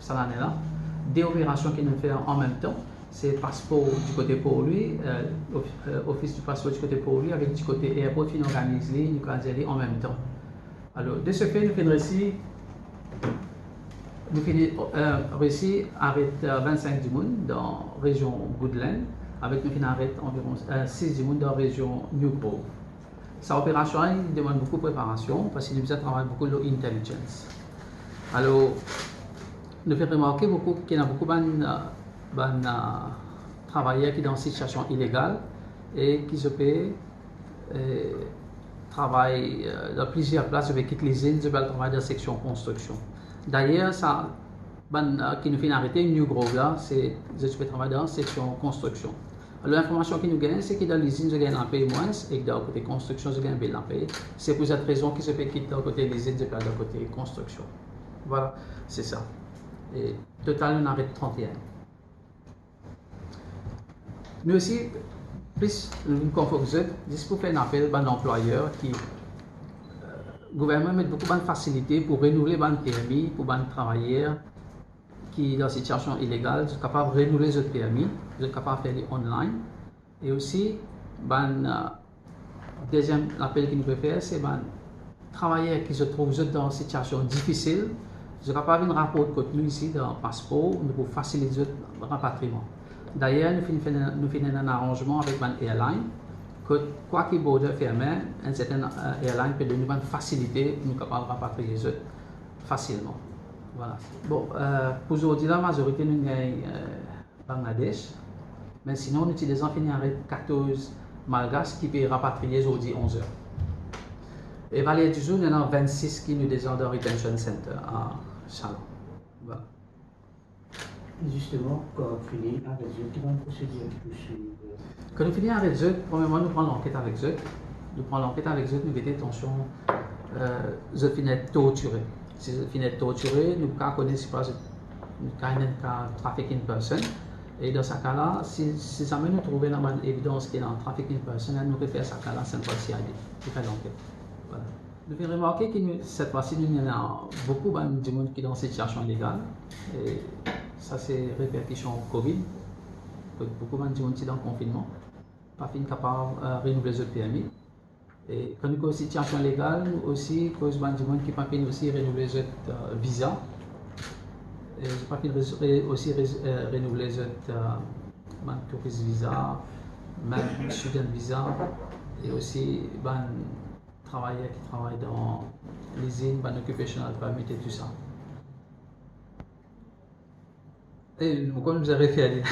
Cette année-là, des opérations qu'il nous fait en même temps. C'est passeport du côté pour lui, office du passeport du côté pour lui, avec du côté airport, nous organisons les, nous organisons en même temps. Alors, de ce fait, nous faisons réussi à arrêter 25 du monde dans la région Goodland, avec nous arrêter environ 6 du monde dans la région New Grove. Cette opération il demande beaucoup de préparation parce qu'il nous a travaillé beaucoup de intelligence. Alors, nous faisons remarquer qu'il y a beaucoup de travailleurs qui sont dans une situation illégale et qui se paient travaillent dans plusieurs places avec les îles, ils travaillent dans la section construction. D'ailleurs, ça qui nous fait arrêter New Grove là, c'est je peux travailler dans la section construction. Alors l'information qui nous gagne, c'est que dans l'usine, je gagne un peu moins et que dans le côté construction, je gagne un peu. C'est pour cette raison qu'ils se fait quitter dans le côté l'usine, je peux dans le côté construction. Voilà, c'est ça. Et total, on arrête 31. Nous aussi, plus nous confortons, juste pour faire un appel à l'employeur qui le gouvernement met beaucoup de facilités pour renouveler les permis pour les travailleurs qui sont dans une situation illégale, sont capables de renouveler les permis, sont capables de faire online. Et aussi, deuxième appel que nous pouvons faire, c'est les travailleurs qui se trouvent dans une situation difficile, sont capables de rapporter contenu ici dans le passeport pour faciliter le rapatriement. D'ailleurs, nous faisons un arrangement avec une airline que quoi qu'il borde fermé, une certaine airline peut donner une facilité pour nous capables de rapatrier facilement. Voilà. Bon, pour aujourd'hui, la majorité nous gagne Bangladesh, mais sinon, nous utilisons 14 malgaches qui peuvent rapatrier aujourd'hui 11 heures. Et Valais du jour, il y en a 26 qui nous descendent dans le Retention Center à Chalon. Voilà. Justement, quand on finit avec eux, quelle est la procédure pour suivre? Quand nous finissons avec eux, premièrement, nous prenons l'enquête avec eux. Nous prenons l'enquête avec eux, nous mettons attention, ils finissent torturés. Si ils finissent torturés, nous connaissons si nous avons trafficking person. Et dans ce cas-là, si jamais nous trouvons une évidence qu'il y a un trafficking person, nous refaisons ce cas-là, c'est une CID qui fait l'enquête. Voilà. Nous avons remarqué que cette fois-ci, il y a beaucoup de gens qui sont dans une situation illégale. Et ça, c'est répercussion Covid. Beaucoup de gens qui sont dans le confinement, pas capable de renouveler le permis. Et quand nous avons une situation légale, nous aussi, cause de gens qui ne peuvent aussi renouveler le visa. Et je pas aussi renouveler le tourist visa, même student visa, et aussi les travailleurs qui travaillent dans l'usine, occupational permit et tout ça. Et pourquoi nous avons fait aller?